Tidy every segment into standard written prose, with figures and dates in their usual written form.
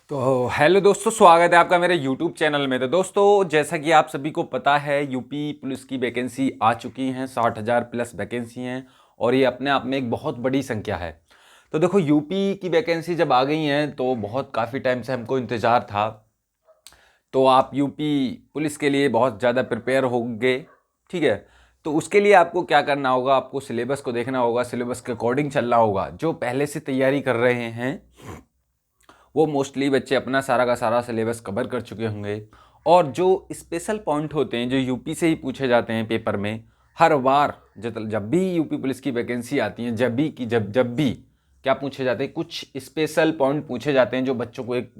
तो हेलो दोस्तों, स्वागत है आपका मेरे यूट्यूब चैनल में। तो दोस्तों, जैसा कि आप सभी को पता है, यूपी पुलिस की वैकेंसी आ चुकी हैं। 60,000 प्लस वैकेंसी हैं और ये अपने आप में एक बहुत बड़ी संख्या है। तो देखो, यूपी की वैकेंसी जब आ गई हैं तो बहुत काफ़ी टाइम से हमको इंतज़ार था। तो आप यूपी पुलिस के लिए बहुत ज़्यादा प्रिपेयर होंगे, ठीक है। तो उसके लिए आपको क्या करना होगा, आपको सिलेबस को देखना होगा, सिलेबस के अकॉर्डिंग चलना होगा। जो पहले से तैयारी कर रहे हैं वो मोस्टली बच्चे अपना सारा का सारा सिलेबस कवर कर चुके होंगे। और जो स्पेशल पॉइंट होते हैं जो यूपी से ही पूछे जाते हैं पेपर में हर बार, जब भी यूपी पुलिस की वैकेंसी आती है, जब भी क्या पूछे जाते हैं, कुछ स्पेशल पॉइंट पूछे जाते हैं जो बच्चों को एक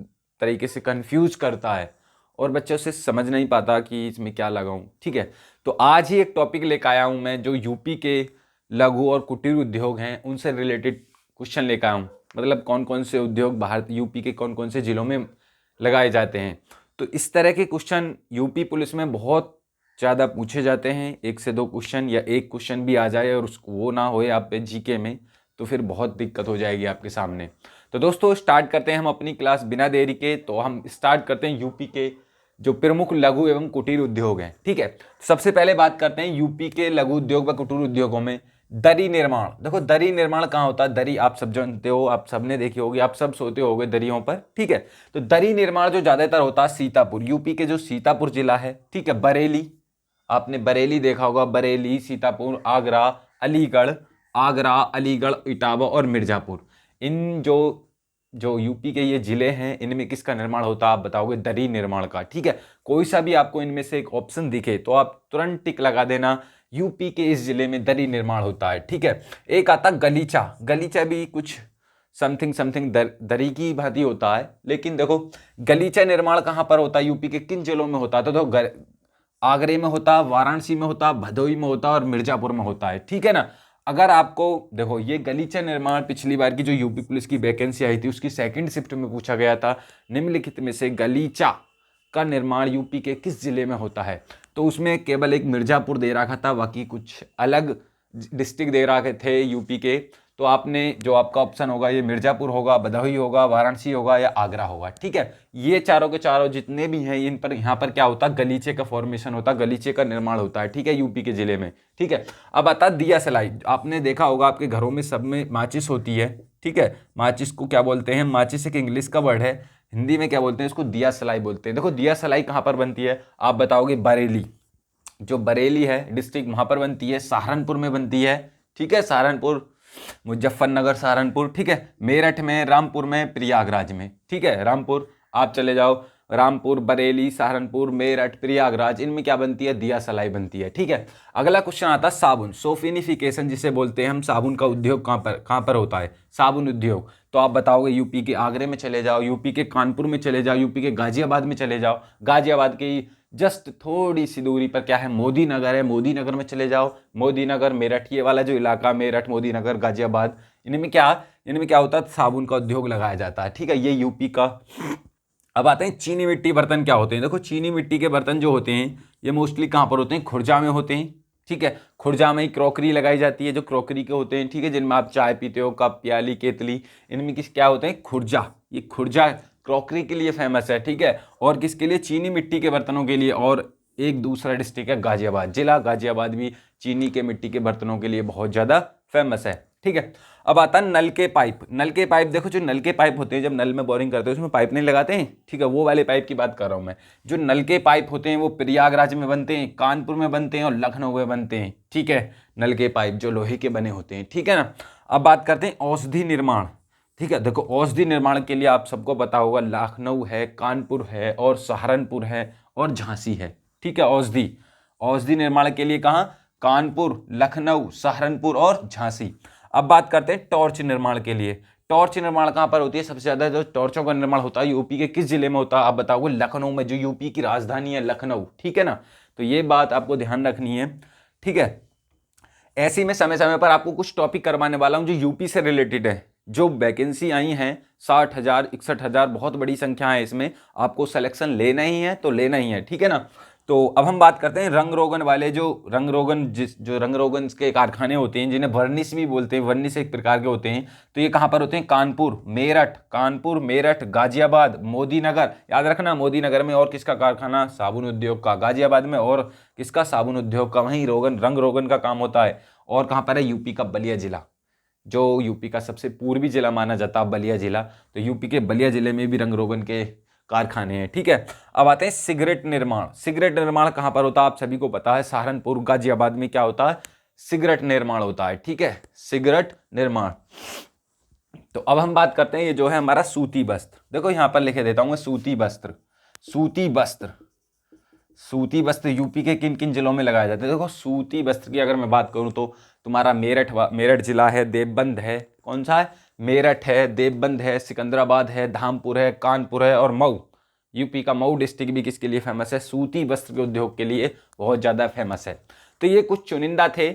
तरीके से कंफ्यूज करता है और बच्चे उसे समझ नहीं पाता कि इसमें क्या लगाऊं, ठीक है। तो आज ही एक टॉपिक लेकर आया हूं मैं, जो यूपी के लघु और कुटीर उद्योग हैं उनसे रिलेटेड क्वेश्चन लेकर आया हूँ। मतलब कौन कौन से उद्योग भारत यूपी के कौन कौन से जिलों में लगाए जाते हैं। तो इस तरह के क्वेश्चन यूपी पुलिस में बहुत ज़्यादा पूछे जाते हैं। एक से दो क्वेश्चन या एक क्वेश्चन भी आ जाए और उसको वो ना होए आप पे जीके में, तो फिर बहुत दिक्कत हो जाएगी आपके सामने। तो दोस्तों, स्टार्ट करते हैं हम अपनी क्लास बिना देरी के। तो हम स्टार्ट करते हैं यूपी के जो प्रमुख लघु एवं कुटीर उद्योग हैं, ठीक है। सबसे पहले बात करते हैं यूपी के लघु उद्योग व कुटीर उद्योगों में दरी निर्माण। देखो, दरी निर्माण कहाँ होता है? दरी आप सब जानते हो, आप सबने देखी होगी, आप सब सोते होगे दरियों पर, ठीक है। तो दरी निर्माण जो ज्यादातर होता है सीतापुर, यूपी के जो सीतापुर जिला है, ठीक है, बरेली, आपने बरेली देखा होगा, बरेली, सीतापुर, आगरा, अलीगढ़, इटावा और मिर्जापुर। इन जो जो यूपी के ये जिले हैं, इनमें किसका निर्माण होता है? आप बताओगे दरी निर्माण का, ठीक है। कोई सा भी आपको इनमें से एक ऑप्शन दिखे तो आप तुरंत टिक लगा देना, यूपी के इस जिले में दरी निर्माण होता है, ठीक है। एक आता गलीचा, गलीचा भी कुछ समथिंग समथिंग दरी की भांति होता है। लेकिन देखो, गलीचा निर्माण कहाँ पर होता है, यूपी के किन जिलों में होता है? तो आगरे में होता, वाराणसी में होता, भदोई में होता और मिर्जापुर में होता है, ठीक है ना। अगर आपको देखो, ये गलीचा निर्माण पिछली बार की जो यूपी पुलिस की वैकेंसी आई थी उसकी सेकंड शिफ्ट में पूछा गया था, निम्नलिखित में से गलीचा का निर्माण यूपी के किस जिले में होता है? तो उसमें केवल एक मिर्जापुर दे रखा था, बाकी कुछ अलग डिस्ट्रिक्ट दे रखे थे यूपी के। तो आपने जो आपका ऑप्शन होगा ये मिर्जापुर होगा, भदोही होगा, वाराणसी होगा या आगरा होगा, ठीक है। ये चारों के चारों जितने भी हैं, इन पर यहाँ पर क्या होता है? गलीचे का फॉर्मेशन होता है, गलीचे का निर्माण होता है, ठीक है, यूपी के जिले में, ठीक है। अब आता दिया सलाई। आपने देखा होगा आपके घरों में सब में माचिस होती है, ठीक है। माचिस को क्या बोलते हैं? माचिस एक इंग्लिश का वर्ड है, हिंदी में क्या बोलते हैं इसको? दिया सलाई बोलते हैं। देखो, दिया सलाई कहाँ पर बनती है? आप बताओगे बरेली, जो बरेली है डिस्ट्रिक्ट, वहां पर बनती है। सहारनपुर में बनती है, ठीक है, सहारनपुर, मुजफ्फरनगर, सहारनपुर, ठीक है। मेरठ में, रामपुर में, प्रयागराज में, ठीक है। रामपुर आप चले जाओ, रामपुर, बरेली, सहारनपुर, मेरठ, प्रयागराज, इनमें क्या बनती है? दिया सलाई बनती है, ठीक है। अगला क्वेश्चन आता है साबुन, सोफिनिफिकेशन जिसे बोलते हैं हम। साबुन का उद्योग कहाँ पर होता है? साबुन उद्योग। तो आप बताओगे यूपी के आगरे में चले जाओ, यूपी के कानपुर में चले जाओ, यूपी के गाजियाबाद में चले जाओ। गाजियाबाद की जस्ट थोड़ी सी दूरी पर क्या है? मोदी नगर है, मोदी नगर में चले जाओ। मोदी नगर, मेरठ, ये वाला जो इलाका, मेरठ, मोदी नगर, गाजियाबाद, इनमें क्या होता है? साबुन का उद्योग लगाया जाता है, ठीक है। ये यूपी का। अब आते हैं चीनी मिट्टी बर्तन क्या होते हैं। देखो, चीनी मिट्टी के बर्तन जो होते हैं ये मोस्टली कहाँ पर होते हैं? खुर्जा में होते हैं, ठीक है। खुर्जा में ही क्रॉकरी लगाई जाती है, जो क्रॉकरी के होते हैं, ठीक है, जिनमें आप चाय पीते हो, कप, प्याली, केतली, इनमें क्या होते हैं? खुर्जा। ये खुर्जा क्रॉकरी के लिए फेमस है, ठीक है। और किसके लिए? चीनी मिट्टी के बर्तनों के लिए। और एक दूसरा डिस्ट्रिक्ट है गाजियाबाद जिला, गाजियाबाद भी चीनी के मिट्टी के बर्तनों के लिए बहुत ज़्यादा फेमस है, ठीक है। अब आता है नल के पाइप। नल के पाइप, देखो, जो नल के पाइप होते हैं, जब नल में बोरिंग करते हैं उसमें पाइप नहीं लगाते हैं, ठीक है, वो वाले पाइप की बात कर रहा हूँ मैं। जो नल के पाइप होते हैं वो प्रयागराज में बनते हैं, कानपुर में बनते हैं और लखनऊ में बनते हैं, ठीक है। नल के पाइप जो लोहे के बने होते हैं, ठीक है ना। अब बात करते हैं औषधि निर्माण, ठीक है। देखो, औषधि निर्माण के लिए आप सबको पता होगा, लखनऊ है, कानपुर है और सहारनपुर है और झांसी है, ठीक है। औषधि औषधि निर्माण के लिए कहाँ? कानपुर, लखनऊ, सहारनपुर और झांसी। अब बात करते हैं टॉर्च निर्माण के लिए। टॉर्च निर्माण कहाँ पर होती है? सबसे ज्यादा जो टॉर्चों का निर्माण होता है यूपी के किस जिले में होता है? आप बताओगे लखनऊ में, जो यूपी की राजधानी है लखनऊ, ठीक है ना। तो ये बात आपको ध्यान रखनी है, ठीक है। ऐसे ही मैं समय समय पर आपको कुछ टॉपिक करवाने वाला हूं जो यूपी से रिलेटेड है। जो वैकेंसी आई हैं 60,000, 61,000, बहुत बड़ी संख्या है। इसमें आपको सिलेक्शन लेना ही है तो लेना ही है, ठीक है ना। तो अब हम बात करते हैं रंग रोगन वाले, जो रंग रोगन के कारखाने होते हैं, जिन्हें वर्निश भी बोलते हैं। वर्निश एक प्रकार के होते हैं। तो ये कहाँ पर होते हैं? कानपुर, मेरठ, गाजियाबाद, मोदी नगर। याद रखना, मोदी नगर में और किसका कारखाना? साबुन उद्योग का। गाजियाबाद में और किसका? साबुन उद्योग का। वहीं रंग रोगन का काम होता है। और कहाँ पर है? यूपी का बलिया जिला, जो यूपी का सबसे पूर्वी जिला माना जाता है, बलिया जिला। तो यूपी के बलिया जिले में भी रंग रोगन के कारखाने हैं। ठीक है, अब आते हैं सिगरेट निर्माण। सिगरेट निर्माण कहां पर होता है? आप सभी को पता है, सहारनपुर, गाजियाबाद में क्या होता है? सिगरेट निर्माण होता है। ठीक है, सिगरेट निर्माण। तो अब हम बात करते हैं, ये जो है हमारा सूती वस्त्र। देखो यहां पर लिखे देता हूं मैं, सूती वस्त्र। सूती वस्त्र, सूती वस्त्र यूपी के किन किन जिलों में लगाए जाते हैं? देखो सूती वस्त्र की अगर मैं बात करूं तो तुम्हारा मेरठ जिला है, देवबंद है। कौन सा है? मेरठ है, देवबंद है, सिकंदराबाद है, धामपुर है, कानपुर है और मऊ। यूपी का मऊ डिस्ट्रिक्ट भी किसके लिए फेमस है? सूती वस्त्र के उद्योग के लिए बहुत ज़्यादा फेमस है। तो ये कुछ चुनिंदा थे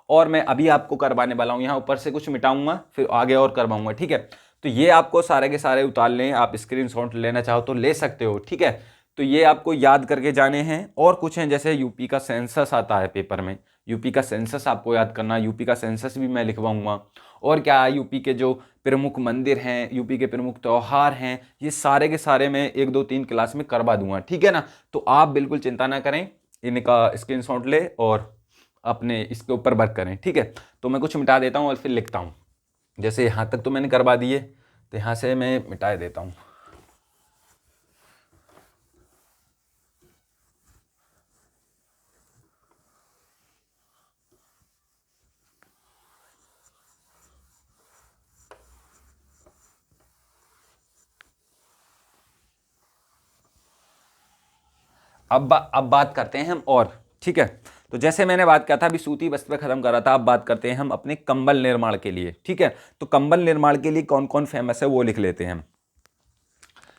और मैं अभी आपको करवाने वाला हूँ। यहाँ ऊपर से कुछ मिटाऊंगा, फिर आगे और करवाऊंगा। ठीक है, तो ये आपको सारे के सारे उतार लें। आप स्क्रीनशॉट लेना चाहो तो ले सकते हो। ठीक है, तो ये आपको याद करके जाने हैं। और कुछ हैं, जैसे यूपी का सेंसस आता है पेपर में, यूपी का सेंसस आपको याद करना। यूपी का सेंसस भी मैं लिखवाऊंगा। और क्या, यूपी के जो प्रमुख मंदिर हैं, यूपी के प्रमुख त्यौहार हैं, ये सारे के सारे मैं 1 2 3 क्लास में करवा दूंगा। ठीक है ना, तो आप बिल्कुल चिंता ना करें, इनका स्क्रीनशॉट ले और अपने इसके ऊपर वर्क करें। ठीक है, तो मैं कुछ मिटा देता हूँ और फिर लिखता हूँ। जैसे यहाँ तक तो मैंने करवा दिए, तो यहाँ से मैं मिटा देता हूँ। अब बात करते हैं हम और। ठीक है, तो जैसे मैंने बात किया था, अभी सूती वस्त्र पे खत्म करा था, अब बात करते हैं हम अपने कंबल निर्माण के लिए। ठीक है, तो कंबल निर्माण के लिए कौन कौन फेमस है वो लिख लेते हैं हम।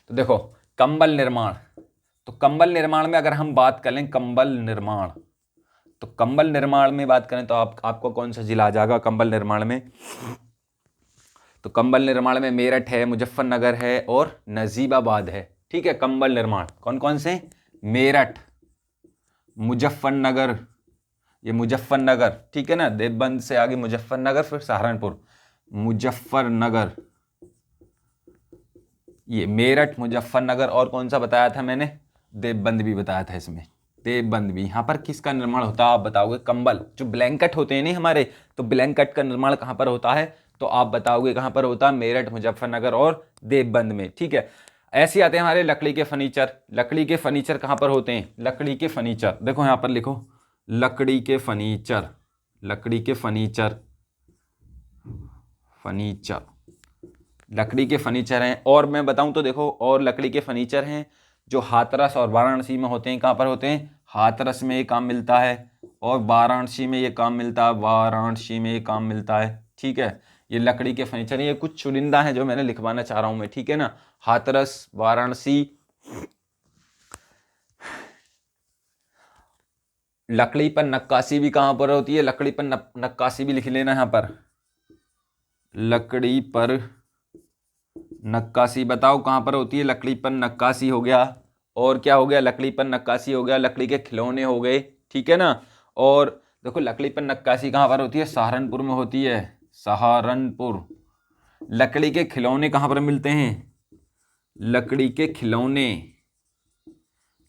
तो देखो कंबल निर्माण, तो कंबल निर्माण में अगर हम बात करें कंबल निर्माण, तो कंबल निर्माण में बात करें तो आपको कौन सा जिला आ जाएगा कंबल निर्माण में? तो कंबल निर्माण में मेरठ है, मुजफ्फरनगर है और नजीबाबाद है। ठीक है, कंबल निर्माण कौन कौन से? मेरठ, मुजफ्फरनगर, ये मुजफ्फरनगर। ठीक है ना, देवबंद से आगे मुजफ्फरनगर, फिर सहारनपुर, मुजफ्फरनगर, ये मेरठ, मुजफ्फरनगर और कौन सा बताया था मैंने? देवबंद भी बताया था इसमें, देवबंद भी। यहाँ पर किसका निर्माण होता है आप बताओगे? कंबल, जो ब्लैंकेट होते हैं नहीं हमारे, तो ब्लैंकेट का निर्माण कहाँ पर होता है? तो आप बताओगे कहाँ पर होता है? मेरठ, मुजफ्फरनगर और देवबंद में। ठीक है, ऐसे आते हैं हमारे लकड़ी के फर्नीचर। लकड़ी के फर्नीचर कहाँ पर होते हैं? लकड़ी के फर्नीचर, देखो यहाँ पर लिखो, लकड़ी के फर्नीचर, लकड़ी के फर्नीचर, फर्नीचर, लकड़ी के फर्नीचर हैं। और मैं बताऊं तो देखो, और लकड़ी के फर्नीचर हैं जो हाथरस और वाराणसी में होते हैं। कहाँ पर होते हैं? हाथरस में ये काम मिलता है और वाराणसी में ये काम मिलता है, वाराणसी में ये काम मिलता है। ठीक है, ये लकड़ी के फर्नीचर, ये कुछ चुनिंदा हैं जो मैंने लिखवाना चाह रहा हूं मैं। ठीक है ना, हाथरस, वाराणसी। लकड़ी पर नक्काशी भी कहाँ पर होती है? लकड़ी पर नक्काशी भी लिख लेना यहाँ पर। लकड़ी पर नक्काशी बताओ कहाँ पर होती है? लकड़ी पर नक्काशी हो गया, और क्या हो गया? लकड़ी पर नक्काशी हो गया, लकड़ी के खिलौने हो गए। ठीक है ना, और देखो लकड़ी पर नक्काशी कहाँ पर होती है? सहारनपुर में होती है, सहारनपुर। लकड़ी के खिलौने कहाँ पर मिलते हैं? लकड़ी के खिलौने,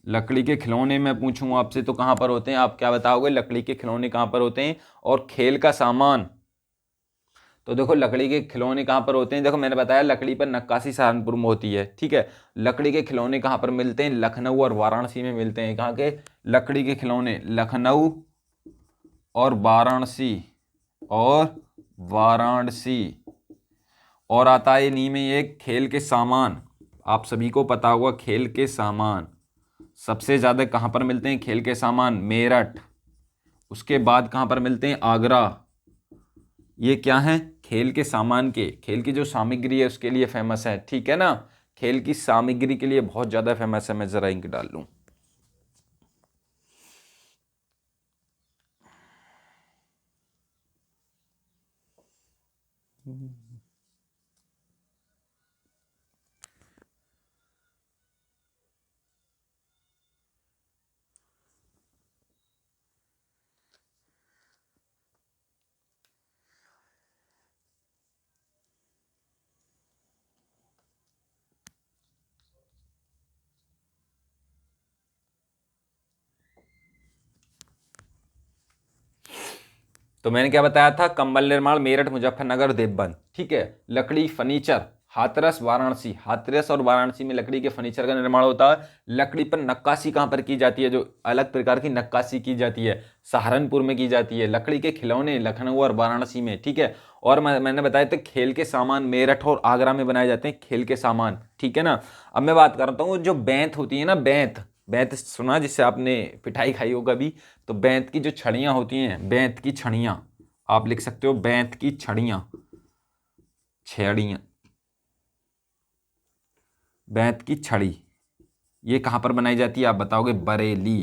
लकड़ी के खिलौने मैं पूछूं आपसे तो कहाँ पर होते हैं? आप क्या बताओगे? लकड़ी के खिलौने कहाँ पर होते हैं? और खेल का सामान, तो देखो लकड़ी के खिलौने कहाँ पर होते हैं? देखो मैंने बताया लकड़ी पर नक्काशी सहारनपुर में होती है। ठीक है, लकड़ी के खिलौने कहाँ पर मिलते हैं? लखनऊ और वाराणसी में मिलते हैं। कहाँ के? लकड़ी के खिलौने लखनऊ और वाराणसी, और वाराणसी। और आता है इन्हीं में एक खेल के सामान, आप सभी को पता होगा खेल के सामान सबसे ज़्यादा कहाँ पर मिलते हैं? खेल के सामान मेरठ, उसके बाद कहाँ पर मिलते हैं? आगरा। ये क्या है? खेल के सामान के, खेल की जो सामग्री है उसके लिए फेमस है। ठीक है ना, खेल की सामग्री के लिए बहुत ज़्यादा फेमस है। मैं ज़रा इंक डाल लूँ। तो मैंने क्या बताया था, कंबल निर्माण मेरठ, मुजफ्फरनगर, देवबंद, ठीक है। लकड़ी फर्नीचर हाथरस, वाराणसी। हाथरस और वाराणसी में लकड़ी के फर्नीचर का निर्माण होता है। लकड़ी पर नक्काशी कहाँ पर की जाती है, जो अलग प्रकार की नक्काशी की जाती है, सहारनपुर में की जाती है। लकड़ी के खिलौने लखनऊ और वाराणसी में, ठीक है। और मैंने बताया था खेल के सामान मेरठ और आगरा में बनाए जाते हैं, खेल के सामान, ठीक है ना। अब मैं बात करता हूँ जो बेंत होती है ना, बेंत, बेंत सुना जिससे आपने पिटाई खाई हो कभी, तो बेंत की जो छड़ियाँ होती हैं, बेंत की छड़ियाँ, आप लिख सकते हो बेंत की छड़ियाँ, छड़ियाँ, बेंत की छड़ी, ये कहाँ पर बनाई जाती है आप बताओगे, बरेली।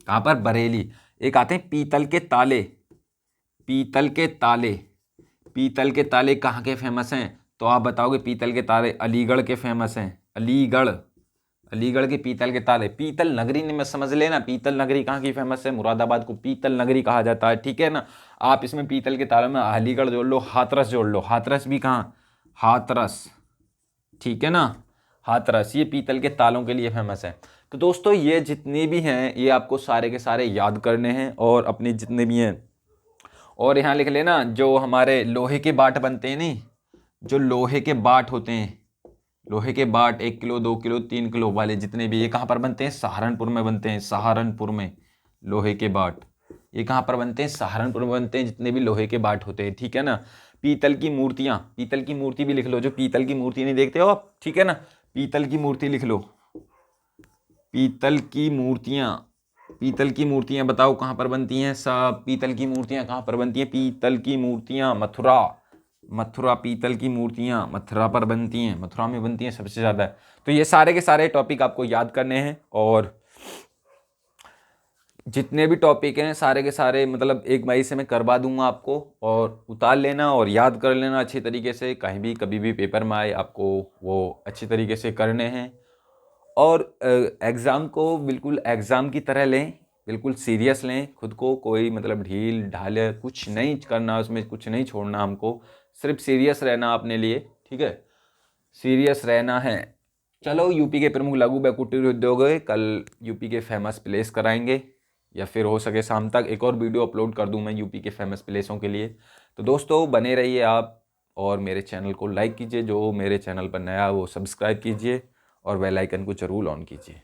कहाँ पर, बरेली। एक आते हैं पीतल के ताले, पीतल के ताले, पीतल के ताले कहाँ के फेमस हैं, तो आप बताओगे पीतल के ताले अलीगढ़ के फेमस हैं, अलीगढ़, अलीगढ़ के पीतल के ताले। पीतल नगरी ने, मैं समझ लेना, पीतल नगरी कहाँ की फेमस है, मुरादाबाद को पीतल नगरी कहा जाता है, ठीक है ना। आप इसमें पीतल के तालों में अलीगढ़ जोड़ लो, हाथरस जोड़ लो, हाथरस भी कहाँ, हाथरस, ठीक है ना। हाथरस ये पीतल के तालों के लिए फेमस है। तो दोस्तों ये जितने भी हैं ये आपको सारे के सारे याद करने हैं, और अपने जितने भी हैं, और यहाँ लिख लेना जो हमारे लोहे के बाट बनते हैं, नहीं, जो लोहे के बाट होते हैं, लोहे के बाट 1 किलो 2 किलो 3 किलो वाले जितने भी, ये कहाँ पर बनते हैं, सहारनपुर में बनते हैं, सहारनपुर में। लोहे के बाट ये कहाँ पर बनते हैं, सहारनपुर में बनते हैं, जितने भी लोहे के बाट होते हैं, ठीक है ना। पीतल की मूर्तियाँ, पीतल की मूर्ति भी लिख लो, जो पीतल की मूर्ति नहीं देखते हो आप, ठीक है ना, पीतल की मूर्ति लिख लो, पीतल की मूर्तियाँ, पीतल की मूर्तियाँ बताओ कहाँ पर बनती हैं सब, पीतल की मूर्तियाँ कहाँ पर बनती हैं, पीतल की मूर्तियाँ मथुरा, मथुरा पीतल की मूर्तियाँ मथुरा पर बनती हैं, मथुरा में बनती हैं सबसे ज़्यादा। तो ये सारे के सारे टॉपिक आपको याद करने हैं, और जितने भी टॉपिक हैं सारे के सारे मतलब एक बारी से मैं करवा दूंगा आपको, और उतार लेना और याद कर लेना अच्छी तरीके से, कहीं भी कभी भी पेपर में आए आपको वो अच्छी तरीके से करने हैं। और एग्ज़ाम को बिल्कुल एग्ज़ाम की तरह लें, बिल्कुल सीरियस लें खुद को, कोई मतलब ढील ढाल कुछ नहीं करना, उसमें कुछ नहीं छोड़ना हमको, सिर्फ सीरियस रहना अपने लिए, ठीक है, सीरियस रहना है। चलो यूपी के प्रमुख लघु व कुटीर उद्योग कल यूपी के फेमस प्लेस कराएंगे, या फिर हो सके शाम तक एक और वीडियो अपलोड कर दूं मैं यूपी के फेमस प्लेसों के लिए। तो दोस्तों बने रहिए आप, और मेरे चैनल को लाइक कीजिए, जो मेरे चैनल पर नया है वो सब्सक्राइब कीजिए, और बेल आइकन को जरूर ऑन कीजिए।